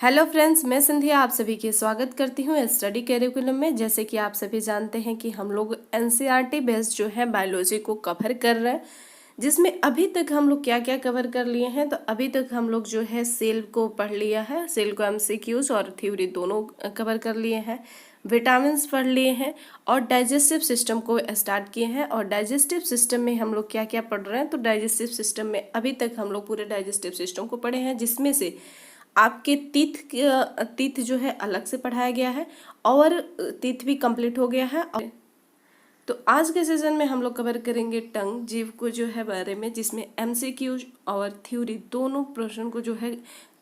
Hello friends, मैं संध्या आप सभी के स्वागत करती हूँ स्टडी कैरिकुलम में। जैसे कि आप सभी जानते हैं कि हम लोग एनसीईआरटी बेस्ड जो है बायोलॉजी को कवर कर रहे हैं, जिसमें अभी तक हम लोग क्या क्या कवर कर लिए हैं। तो अभी तक हम लोग जो है सेल को पढ़ लिया है, सेल को एमसीक्यूज और थ्योरी दोनों कवर कर लिए हैं, विटामिन्स पढ़ लिए हैं और डाइजेस्टिव सिस्टम को स्टार्ट किए हैं। और डाइजेस्टिव सिस्टम में हम लोग क्या क्या पढ़ रहे हैं, तो डाइजेस्टिव सिस्टम में अभी तक हम लोग पूरे डाइजेस्टिव सिस्टम को पढ़े हैं, जिसमें से आपके तीथ जो है अलग से पढ़ाया गया है और तीथ भी कंप्लीट हो गया है। तो आज के सेशन में हम लोग कवर करेंगे टंग, जीव को जो है बारे में, जिसमें एमसीक्यू और थ्योरी दोनों प्रश्न को जो है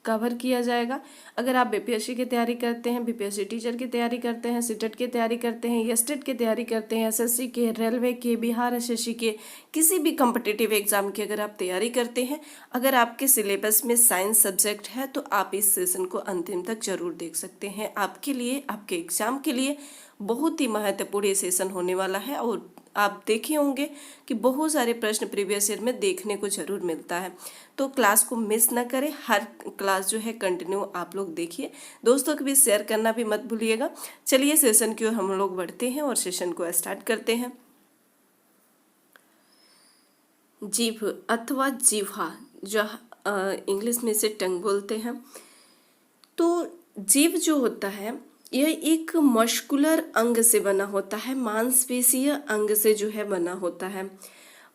कवर किया जाएगा। अगर आप बीपीएससी की तैयारी करते हैं, बीपीएससी टीचर की तैयारी करते हैं, सीटेट की तैयारी करते हैं, एसटेट की तैयारी करते हैं, एसएससी के, रेलवे के, बिहार एसएससी के, किसी भी कॉम्पिटिटिव एग्जाम की अगर आप तैयारी करते हैं, अगर आपके सिलेबस में साइंस सब्जेक्ट है तो आप इस सेशन को अंतिम तक जरूर देख सकते हैं। आपके लिए, आपके एग्जाम के लिए बहुत ही महत्वपूर्ण ये सेशन होने वाला है। और आप देखे होंगे कि बहुत सारे प्रश्न प्रीवियस ईयर में देखने को जरूर मिलता है। तो क्लास को मिस ना करें, हर क्लास जो है कंटिन्यू आप लोग देखिए, दोस्तों के बीच शेयर करना भी मत भूलिएगा। चलिए सेशन की ओर हम लोग बढ़ते हैं और सेशन को स्टार्ट करते हैं। जीभ अथवा जीवा, जो इंग्लिश में इसे टंग बोलते हैं। तो जीभ जो होता है यह एक मस्कुलर अंग से बना होता है, मांसपेशीय अंग से जो है बना होता है।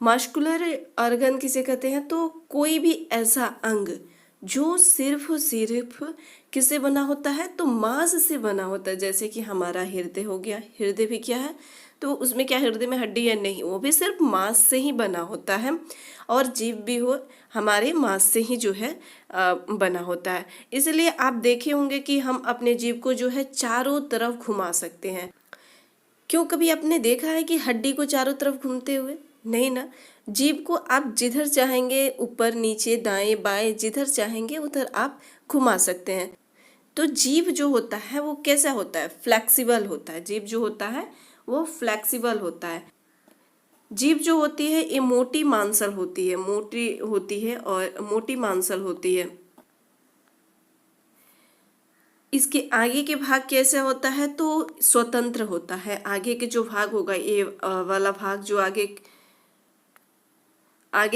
मस्कुलर ऑर्गन किसे कहते हैं, तो कोई भी ऐसा अंग जो सिर्फ किससे बना होता है, तो मांस से बना होता है। जैसे कि हमारा हृदय हो गया, हृदय भी क्या है, तो उसमें क्या हृदय में हड्डी है, नहीं, वो भी सिर्फ मांस से ही बना होता है। और जीभ भी हो हमारे मांस से ही जो है बना होता है। इसलिए आप देखे होंगे कि हम अपने जीभ को जो है चारों तरफ घुमा सकते हैं। क्यों, कभी आपने देखा है कि हड्डी को चारों तरफ घूमते हुए? नहीं ना। जीभ को आप जिधर चाहेंगे, ऊपर नीचे दाएं बाएं जिधर चाहेंगे उधर आप घुमा सकते हैं। तो जीभ जो होता है वो कैसा होता है, फ्लेक्सिबल होता है। जीभ जो होता है वो फ्लेक्सिबल होता है। जीभ जो होती है ये मोटी मांसल होती है, मोटी होती है और मोटी मांसल होती है। इसके आगे के भाग कैसे होता है, तो स्वतंत्र होता है। आगे के जो भाग होगा, ये वाला भाग जो आगे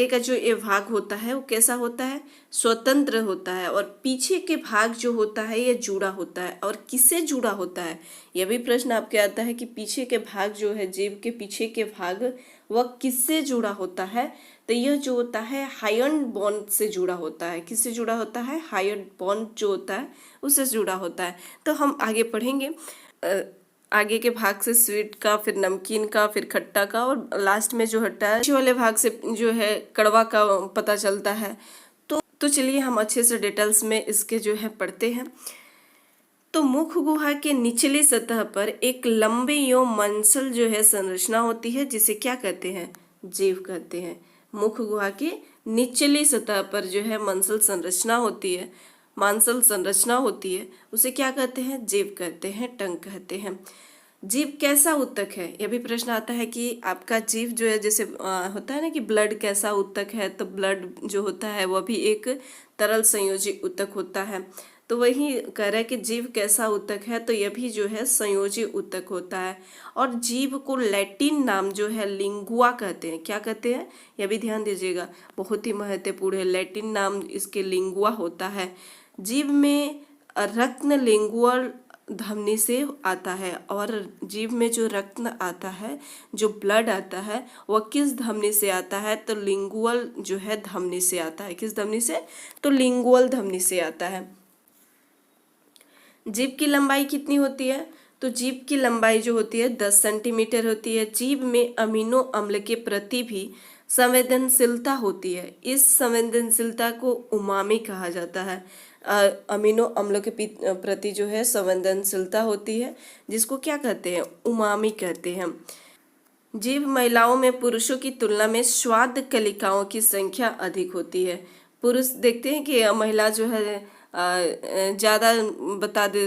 का जो ये भाग होता है वो कैसा होता है, स्वतंत्र होता है। और पीछे के भाग जो होता है ये जुड़ा होता है। और किससे जुड़ा होता है, यह भी प्रश्न आपके आता है कि पीछे के भाग जो है, जीभ के पीछे के भाग, वह किससे जुड़ा होता है, तो यह जो होता है हाइड बॉन्ड से जुड़ा होता है। किससे जुड़ा होता है, हाइड बॉन्ड जो होता है उससे जुड़ा होता है। तो हम आगे पढ़ेंगे आगे के भाग से स्वीट का, फिर नमकीन का, फिर खट्टा का, और लास्ट में जो होता है वाले भाग से जो है कड़वा का पता चलता है। तो चलिए हम अच्छे से डिटेल्स में इसके जो है पढ़ते हैं। तो मुख गुहा के निचली सतह पर एक लंबी यो मंसल जो है संरचना होती है, जिसे क्या कहते हैं, जीभ कहते हैं। मुख गुहा के निचली सतह पर जो है मंसल संरचना होती है, मांसल संरचना होती है, उसे क्या कहते हैं, जीभ कहते हैं, टंग कहते हैं। जीभ कैसा ऊतक है, यह भी प्रश्न आता है कि आपका जीभ जो है, जैसे होता है ना कि ब्लड कैसा ऊतक है, तो ब्लड जो होता है वह भी एक तरल संयोजी ऊतक होता है। तो वही कह रहा है कि जीभ कैसा ऊतक है, तो यह भी जो है संयोजी ऊतक होता है। और जीभ को लैटिन नाम जो है लिंगुआ कहते हैं। क्या कहते हैं, यह भी ध्यान दीजिएगा, बहुत ही महत्वपूर्ण है। लैटिन नाम इसके लिंगुआ होता है। जीभ में रत्न लिंगुअल धमनी से आता है। और जीभ में जो रत्न आता है, जो ब्लड आता है, वह किस धमनी से आता है, तो लिंगुअल जो है धमनी से आता है। किस धमनी से, तो लिंगुअल धमनी से आता है। जीभ की लंबाई कितनी होती है, तो जीभ की लंबाई जो होती है 10 सेंटीमीटर होती है। जीभ में अमीनो अम्ल के प्रति भी संवेदनशीलता होती है। इस संवेदनशीलता को उमामी कहा जाता है। अमीनो अम्ल के प्रति जो है संवेदनशीलता होती है, जिसको क्या कहते हैं, उमामी कहते हैं। जीभ महिलाओं में पुरुषों की तुलना में स्वाद कलिकाओं की संख्या अधिक होती है। पुरुष देखते हैं कि महिला जो है ज़्यादा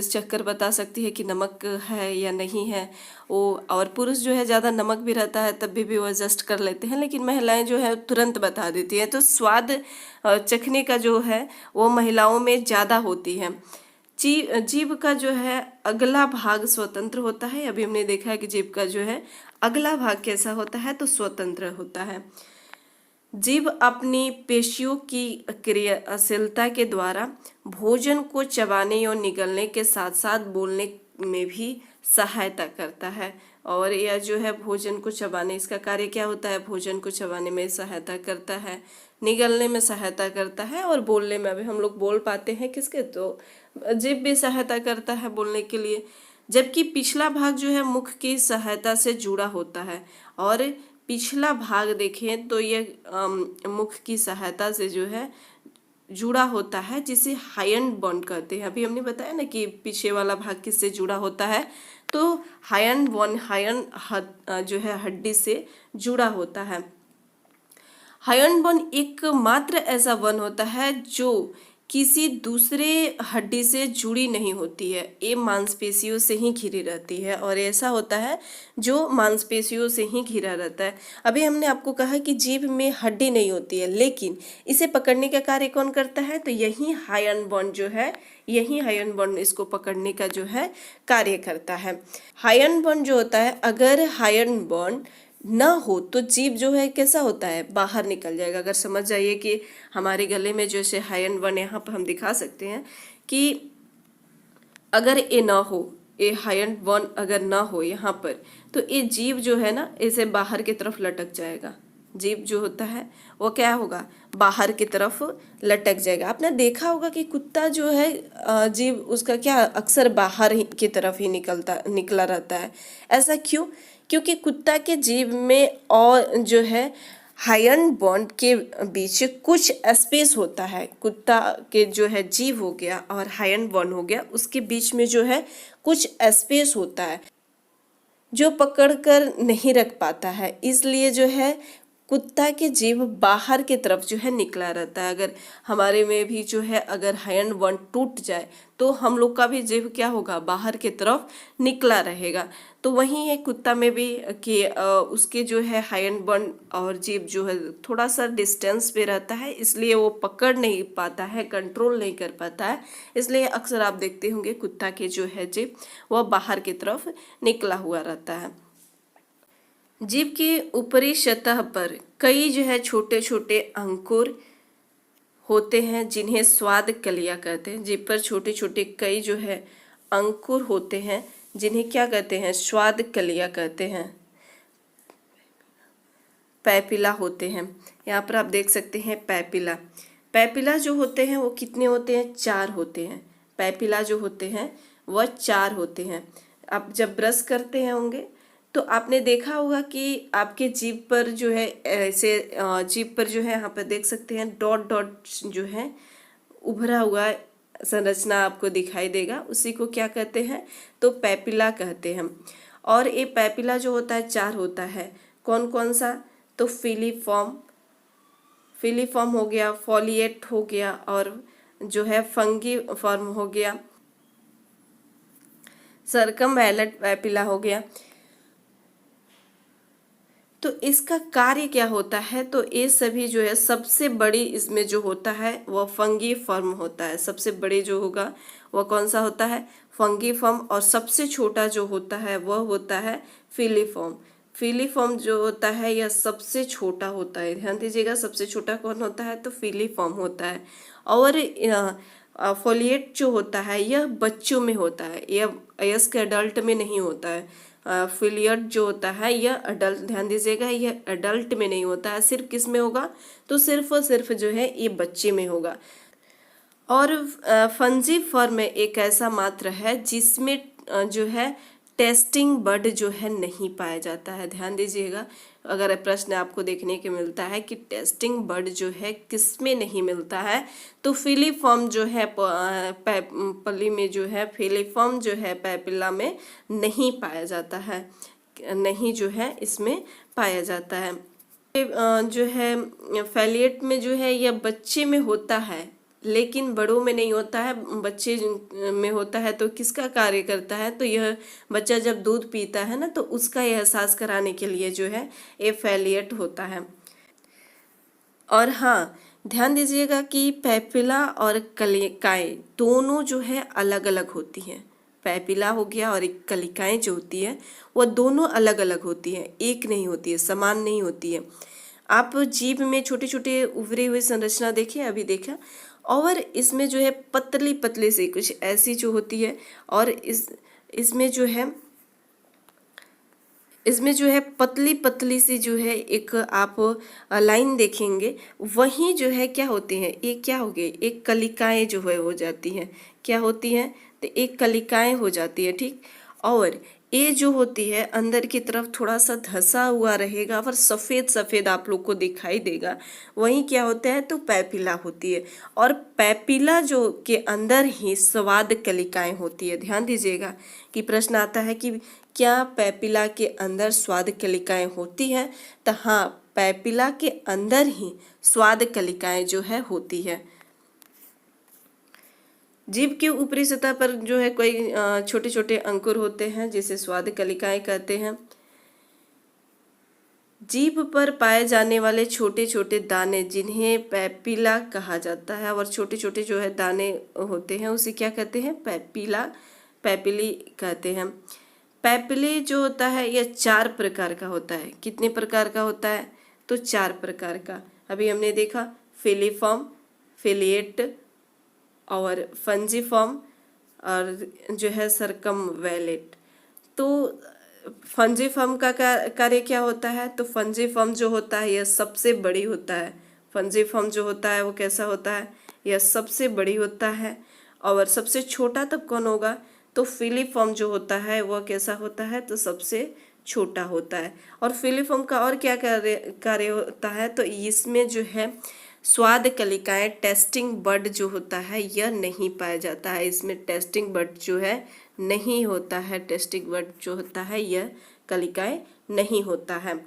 चक्कर बता सकती है कि नमक है या नहीं है वो, और पुरुष जो है ज़्यादा नमक भी रहता है तब भी वो एडजस्ट कर लेते हैं, लेकिन महिलाएं जो है तुरंत बता देती है। तो स्वाद चखने का जो है वो महिलाओं में ज़्यादा होती है। जीभ का जो है अगला भाग स्वतंत्र होता है। अभी हमने देखा है कि जीभ का जो है अगला भाग कैसा होता है, तो स्वतंत्र होता है। जीभ अपनी पेशियों की क्रियाशीलता के द्वारा भोजन को चबाने और निगलने के साथ साथ बोलने में भी सहायता करता है। और यह जो है भोजन को चबाने, इसका कार्य क्या होता है, भोजन को चबाने में सहायता करता है, निगलने में सहायता करता है और बोलने में। अभी हम लोग बोल पाते हैं किसके, तो जीभ भी सहायता करता है बोलने के लिए। जबकि पिछला भाग जो है मुख की सहायता से जुड़ा होता है। और पिछला भाग देखें तो ये मुख की सहायता से जो है जुड़ा होता है, जिसे हायन बॉन्ड कहते हैं। अभी हमने बताया ना कि पीछे वाला भाग किससे जुड़ा होता है, तो हायन बॉन्ड, जो है हड्डी से जुड़ा होता है। हायन बॉन्ड एकमात्र ऐसा बॉन्ड होता है जो किसी दूसरे हड्डी से जुड़ी नहीं होती है, ये मांसपेशियों से ही घिरी रहती है। और ऐसा होता है जो मांसपेशियों से ही घिरा रहता है। अभी हमने आपको कहा कि जीभ में हड्डी नहीं होती है, लेकिन इसे पकड़ने का कार्य कौन करता है, तो यही हायन बॉन्ड जो है, यही हायन बॉन्ड इसको पकड़ने का जो है कार्य करता है। हायन बॉन्ड जो होता है, अगर हायन बॉन्ड ना हो तो जीभ जो है कैसा होता है, बाहर निकल जाएगा। अगर समझ जाइए कि हमारे गले में जैसे हायन बॉन्ड, यहाँ पर हम दिखा सकते हैं कि अगर ये ना हो, ये हायन बॉन्ड अगर ना हो यहाँ पर, तो ये जीभ जो है ना, इसे बाहर की तरफ लटक जाएगा। जीभ जो होता है वो क्या होगा, बाहर की तरफ लटक जाएगा। आपने देखा होगा कि कुत्ता जो है जीभ उसका क्या अक्सर बाहर की तरफ ही निकला रहता है। ऐसा क्यों, क्योंकि कुत्ता के जीभ में और जो है हायन बॉन्ड के बीच कुछ स्पेस होता है। कुत्ता के जो है जीभ हो गया और हायन बॉन्ड हो गया, उसके बीच में जो है कुछ स्पेस होता है जो पकड़ कर नहीं रख पाता है। इसलिए जो है कुत्ता के जीभ बाहर की तरफ जो है निकला रहता है। अगर हमारे में भी जो है अगर हायन बॉन्ड टूट जाए तो हम लोग का भी जीभ क्या होगा, बाहर की तरफ निकला रहेगा। तो वहीं है कुत्ता में भी कि उसके जो है हायन बॉन्ड और जीभ जो है थोड़ा सा डिस्टेंस पे रहता है, इसलिए वो पकड़ नहीं पाता है, कंट्रोल नहीं कर पाता है। इसलिए अक्सर आप देखते होंगे कुत्ता के जो है जीभ वह बाहर की तरफ निकला हुआ रहता है। जीभ की ऊपरी सतह पर कई जो है छोटे छोटे अंकुर होते हैं, जिन्हें स्वाद कलियां कहते हैं। जीभ पर छोटे छोटे कई जो है अंकुर होते हैं, जिन्हें क्या कहते हैं, स्वाद कलियां कहते हैं, पैपिला होते हैं। यहाँ पर आप देख सकते हैं पैपिला। पैपिला जो होते हैं वो कितने होते हैं, 4 होते हैं। पैपिला जो होते हैं वह 4 होते हैं। आप जब ब्रश करते हैं होंगे तो आपने देखा होगा कि आपके जीभ पर जो है ऐसे जीभ पर जो है यहाँ पर देख सकते हैं डॉट डॉट जो है उभरा हुआ संरचना आपको दिखाई देगा, उसी को क्या कहते हैं, तो पैपिला कहते हैं। और ये पैपिला जो होता है 4 होता है। कौन कौन सा, तो फिलीफॉर्म हो गया, फॉलिएट हो गया और जो है फंगी फॉर्म हो गया, सर्कमवैलेंट पैपिला हो गया। तो इसका कार्य क्या होता है, तो ये सभी जो है सबसे बड़ी इसमें जो होता है वह फंगी फॉर्म होता है। सबसे बड़े जो होगा वह कौन सा होता है, फंगी फॉर्म। और सबसे छोटा जो होता है वह होता है फिलीफॉर्म। फिलीफॉर्म जो होता है यह सबसे छोटा होता है, ध्यान दीजिएगा, सबसे छोटा कौन होता है, तो फिलीफॉर्म होता है। और फोलिएट जो होता है यह बच्चों में होता है, यह वयस्क एडल्ट में नहीं होता है। फिलियट जो होता है यह अडल्ट, ध्यान दीजिएगा, यह अडल्ट में नहीं होता है। सिर्फ किस में होगा, तो सिर्फ और सिर्फ जो है ये बच्चे में होगा। और फंजीफॉर्म एक ऐसा मात्र है जिसमें जो है टेस्टिंग बड जो है नहीं पाया जाता है। ध्यान दीजिएगा, अगर प्रश्न आपको देखने को मिलता है कि टेस्टिंग बड जो है किस में नहीं मिलता है, तो फिलीफॉर्म जो है पली में जो है फिलीफॉर्म जो है पैपिला में नहीं पाया जाता है, नहीं जो है इसमें पाया जाता है। जो है फैलिएट में जो है यह बच्चे में होता है लेकिन बड़ों में नहीं होता है, बच्चे में होता है। तो किसका कार्य करता है, तो यह बच्चा जब दूध पीता है ना, तो उसका एहसास कराने के लिए जो है ये फैलिएट होता है। और हाँ, ध्यान दीजिएगा कि पैपिला और कलिकाएं दोनों जो है अलग अलग होती हैं। पैपिला हो गया और एक कलिकाएं जो होती है वह दोनों अलग अलग होती हैं, एक नहीं होती है, समान नहीं होती है। आप जीभ में छोटे छोटे उभरे हुए संरचना देखिए, अभी देखा, और इसमें जो है पतली पतली सी कुछ ऐसी जो होती है, और इसमें जो है इसमें जो है पतली पतली सी जो है एक आप लाइन देखेंगे, वहीं जो है क्या होती है, ये क्या हो गई, एक कलिकाएं जो है हो जाती हैं। क्या होती हैं, तो एक कलिकाएं हो जाती है, ठीक। और ये जो होती है अंदर की तरफ थोड़ा सा धसा हुआ रहेगा और सफ़ेद सफ़ेद आप लोग को दिखाई देगा, वहीं क्या होता है, तो पैपिला होती है। और पैपिला जो के अंदर ही स्वाद कलिकाएं होती है। ध्यान दीजिएगा कि प्रश्न आता है कि क्या पैपिला के अंदर स्वाद कलिकाएं होती हैं, तो हाँ, पैपिला के अंदर ही स्वाद कलिकाएं जो है होती है। जीभ की ऊपरी सतह पर जो है कोई छोटे छोटे अंकुर होते हैं जिसे स्वाद कलिकाएं कहते हैं। जीभ पर पाए जाने वाले छोटे छोटे दाने जिन्हें पैपिला कहा जाता है, और छोटे छोटे जो है दाने होते हैं उसे क्या कहते हैं, पैपिला, पैपिली कहते हैं। पैपिली जो होता है यह 4 प्रकार का होता है। कितने प्रकार का होता है, तो 4 प्रकार का। अभी हमने देखा फिलीफॉर्म, फिलिएट और फंजीफॉर्म और जो है सरकमवैलेट। तो फंजीफॉर्म का कार्य क्या होता है, तो फंजीफॉर्म जो होता है यह सबसे बड़ी होता है। फंजीफॉर्म जो होता है वो कैसा होता है, यह सबसे बड़ी होता है। और सबसे छोटा तब कौन होगा, तो फिलीफॉर्म जो होता है वह कैसा होता है, तो सबसे छोटा होता है। और फिलीफॉर्म का और क्या कार्य होता है, तो इसमें जो है स्वाद कलिकाएं, टेस्टिंग बड जो होता है यह नहीं पाया जाता है। इसमें टेस्टिंग बड जो है नहीं होता है, टेस्टिंग बड जो होता है यह कलिकाएं नहीं होता है।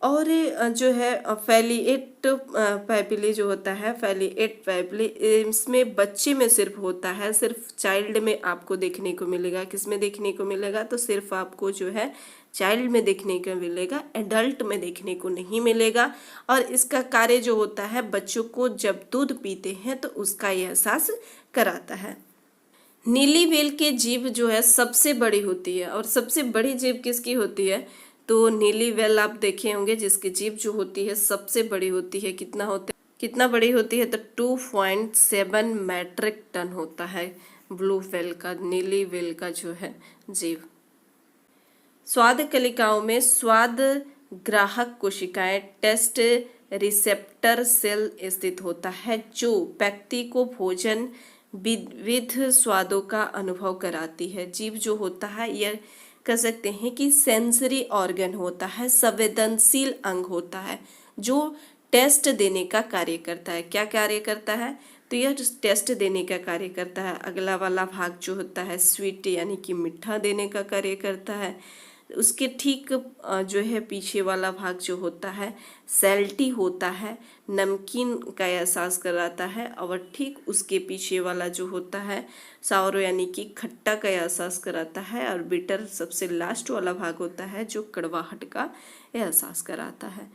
और जो है फैलिएट पैपिली जो होता है, फैलिएट पैपिली, इसमें बच्चे में सिर्फ होता है, सिर्फ चाइल्ड में आपको देखने को मिलेगा। किस में देखने को मिलेगा, तो सिर्फ आपको जो है चाइल्ड में देखने को मिलेगा, एडल्ट में देखने को नहीं मिलेगा। और इसका कार्य जो होता है बच्चों को जब दूध पीते हैं तो उसका एहसास कराता है। नीली व्हेल की जीभ जो है सबसे बड़ी होती है, और सबसे बड़ी जीभ किसकी होती है, तो नीली व्हेल आप देखे होंगे जिसकी जीभ जो होती है सबसे बड़ी होती है। कितना बड़ी होती है, तो 2.7 मैट्रिक टन होता है ब्लू व्हेल का, नीली व्हेल का जो है जीभ। स्वाद कलिकाओं में स्वाद ग्राहक कोशिकाएं, टेस्ट रिसेप्टर सेल स्थित होता है जो व्यक्ति को भोजन विविध स्वादों का अनुभव कराती है। जीभ जो होता है यह कह सकते हैं कि सेंसरी ऑर्गन होता है, संवेदनशील अंग होता है जो टेस्ट देने का कार्य करता है। क्या कार्य करता है, तो यह टेस्ट देने का कार्य करता है। अगला वाला भाग जो होता है स्वीट यानी कि मीठा देने का कार्य करता है। उसके ठीक जो है पीछे वाला भाग जो होता है सैल्टी होता है, नमकीन का एहसास कराता है। और ठीक उसके पीछे वाला जो होता है सावरो यानी कि खट्टा का एहसास कराता है। और बिटर सबसे लास्ट वाला भाग होता है जो कड़वाहट का एहसास कराता है।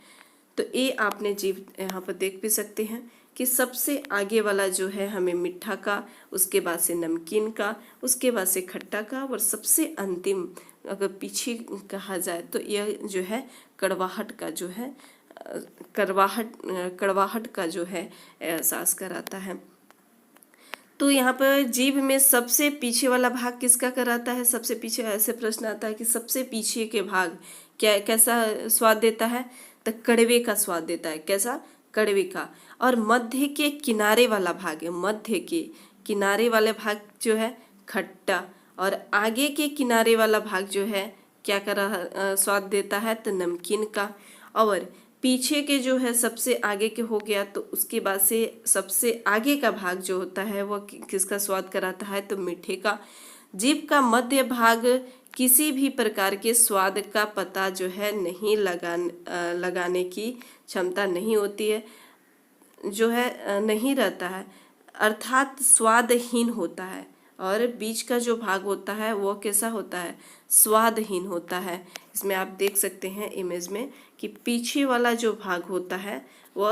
तो ये आपने जीभ यहाँ पर देख भी सकते हैं कि सबसे आगे वाला जो है हमें मीठा का, उसके बाद से नमकीन का, उसके बाद से खट्टा का, और सबसे अंतिम अगर पीछे कहा जाए तो यह जो है कड़वाहट का जो है कड़वाहट का जो है एहसास कराता है। तो यहाँ पर जीभ में सबसे पीछे वाला भाग किसका कराता है, सबसे पीछे ऐसे प्रश्न आता है कि सबसे पीछे के भाग कैसा स्वाद देता है, तो कड़वे का स्वाद देता है। कैसा, कड़वे का। और मध्य के किनारे वाला भाग है, मध्य के किनारे वाले भाग जो है खट्टा, और आगे के किनारे वाला भाग जो है क्या कर स्वाद देता है, तो नमकीन का। और पीछे के जो है सबसे आगे के हो गया, तो उसके बाद से सबसे आगे का भाग जो होता है वह किसका स्वाद कराता है, तो मीठे का। जीभ का मध्य भाग किसी भी प्रकार के स्वाद का पता जो है नहीं लगाने की क्षमता नहीं होती है, जो है नहीं रहता है, अर्थात स्वादहीन होता है। और बीच का जो भाग होता है वो कैसा होता है, स्वादहीन होता है। इसमें आप देख सकते हैं इमेज में कि पीछे वाला जो भाग होता है वो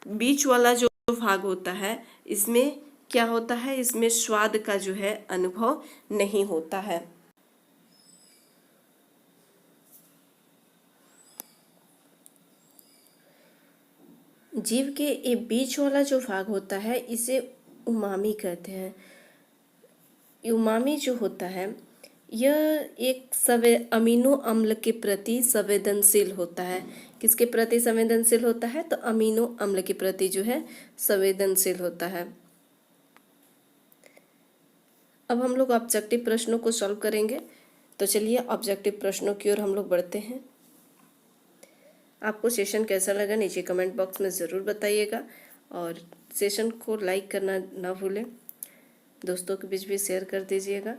बीच वाला जो भाग होता है इसमें क्या होता है, इसमें स्वाद का जो है अनुभव नहीं होता है। जीभ के ये बीच वाला जो भाग होता है इसे उमामी कहते हैं। उमामी जो होता है यह एक अमीनो अम्ल के प्रति संवेदनशील होता है। किसके प्रति संवेदनशील होता है, तो अमीनो अम्ल के प्रति जो है संवेदनशील होता है। अब हम लोग ऑब्जेक्टिव प्रश्नों को सॉल्व करेंगे। तो चलिए ऑब्जेक्टिव प्रश्नों की ओर हम लोग बढ़ते हैं। आपको सेशन कैसा लगा नीचे कमेंट बॉक्स में ज़रूर बताइएगा और सेशन को लाइक करना ना भूलें, दोस्तों के बीच भी शेयर कर दीजिएगा।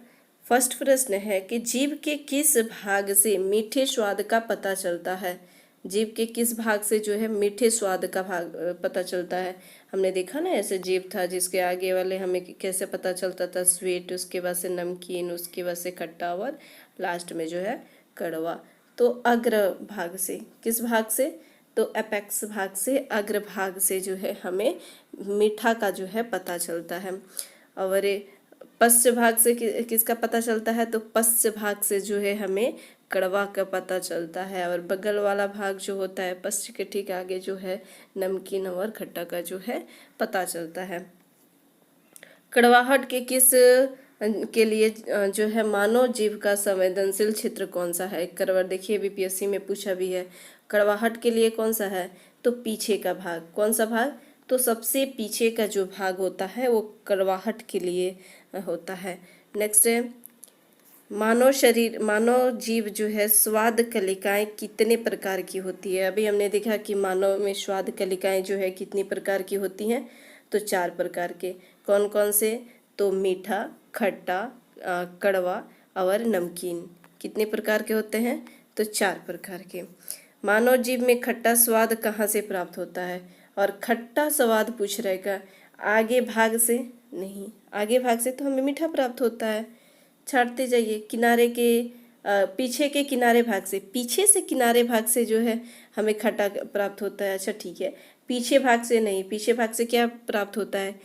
फर्स्ट प्रश्न है कि जीभ के किस भाग से मीठे स्वाद का पता चलता है। जीभ के किस भाग से जो है मीठे स्वाद का भाग पता चलता है। हमने देखा ना, ऐसे जीभ था जिसके आगे वाले हमें कैसे पता चलता था, स्वीट, उसके बाद से नमकीन, उसके बाद से खट्टा और लास्ट में जो है कड़वा। तो अग्र भाग से, किस भाग से, तो अपेक्स भाग से, अग्र भाग से जो है हमें मीठा का जो है पता चलता है। और पश्च भाग से किसका पता चलता है, तो पश्च भाग से जो है हमें कड़वा का पता चलता है। और बगल वाला भाग जो होता है पश्च के ठीक आगे जो है नमकीन और खट्टा का जो है पता चलता है। कड़वाहट के किस के लिए जो है मानव जीव का संवेदनशील क्षेत्र कौन सा है। एक बार देखिए बीपीएससी में पूछा भी है, कड़वाहट के लिए कौन सा है, तो पीछे का भाग। कौन सा भाग, तो सबसे पीछे का जो भाग होता है वो कड़वाहट के लिए होता है। नेक्स्ट है, मानव जीव जो है स्वाद कलिकाएं कितने प्रकार की होती है। अभी हमने देखा कि मानव में स्वाद कलिकाएं जो है कितनी प्रकार की होती हैं, तो 4 प्रकार के। कौन कौन से, तो मीठा, खट्टा, कड़वा और नमकीन। कितने प्रकार के होते हैं, तो 4 प्रकार के। मानव जीव में खट्टा स्वाद कहाँ से प्राप्त होता है, और खट्टा स्वाद पूछ रहेगा आगे भाग से नहीं, आगे भाग से तो हमें मीठा प्राप्त होता है। छाटते जाइए, किनारे के पीछे के किनारे भाग से, पीछे से किनारे भाग से जो है हमें खट्टा प्राप्त होता है। अच्छा ठीक है, पीछे भाग से नहीं, पीछे भाग से क्या प्राप्त होता है,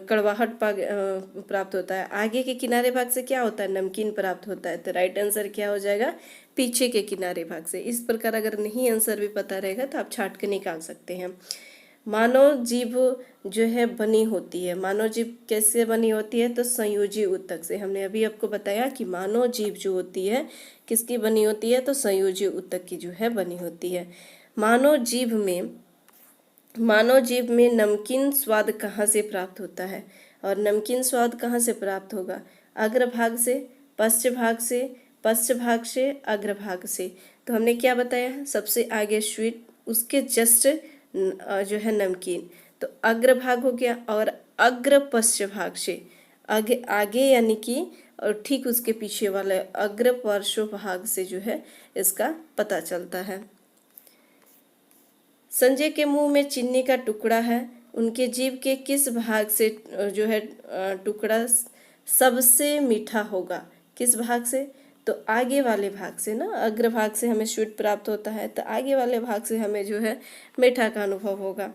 कड़वाहट प्राप्त होता है। आगे के किनारे भाग से क्या होता है, नमकीन प्राप्त होता है। तो राइट आंसर क्या हो जाएगा, पीछे के किनारे भाग से। इस प्रकार अगर नहीं आंसर भी पता रहेगा तो आप छाट के निकाल सकते हैं। मानव जीभ जो है बनी होती है, मानव जीभ कैसे बनी होती है, तो संयोजी ऊतक से। हमने अभी आपको बताया कि मानव जीभ जो होती है किसकी बनी होती है, तो संयोजी ऊतक की जो है बनी होती है। मानव जीभ में नमकीन स्वाद कहाँ से प्राप्त होता है, और नमकीन स्वाद कहाँ से प्राप्त होगा, अग्रभाग से, पश्च भाग से, अग्रभाग से। तो हमने क्या बताया है, सबसे आगे स्वीट, उसके जस्ट जो है नमकीन, तो अग्रभाग हो गया। और अग्र पश्च भाग से आगे यानी कि और ठीक उसके पीछे वाले अग्र पार्श्व भाग से जो है इसका पता चलता है। संजय के मुंह में चीनी का टुकड़ा है, उनके जीभ के किस भाग से जो है टुकड़ा सबसे मीठा होगा, किस भाग से, तो आगे वाले भाग से ना, अग्र भाग से हमें स्वीट प्राप्त होता है, तो आगे वाले भाग से हमें जो है मीठा का अनुभव होगा।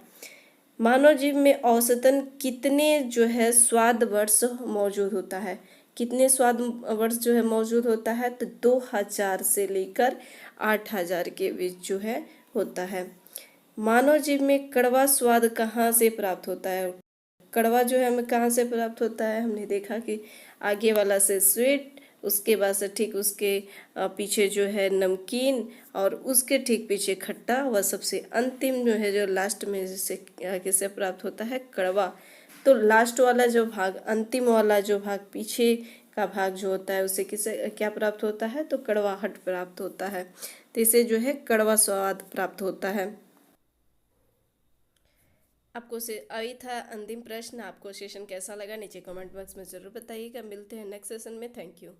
मानव जीव में औसतन कितने जो है स्वाद वर्ष मौजूद होता है, कितने स्वाद वर्ष जो है मौजूद होता है, तो 2000 से लेकर 8000 के बीच जो है होता है। मानव जीव में कड़वा स्वाद कहाँ से प्राप्त होता है, कड़वा जो है हमें कहाँ से प्राप्त होता है, हमने देखा कि आगे वाला से स्वीट, उसके बाद से ठीक उसके पीछे जो है नमकीन, और उसके ठीक पीछे खट्टा, व सबसे अंतिम जो है जो लास्ट में जिससे किससे प्राप्त होता है, कड़वा। तो लास्ट वाला जो भाग, अंतिम वाला जो भाग, पीछे का भाग जो होता है उससे किसे क्या प्राप्त होता है, तो कड़वाहट प्राप्त होता है। तो इसे जो है कड़वा स्वाद प्राप्त होता है। आपको से आई था अंतिम प्रश्न। आपको सेशन कैसा लगा नीचे कमेंट बॉक्स में ज़रूर बताइएगा। मिलते हैं नेक्स्ट सेशन में। Thank you.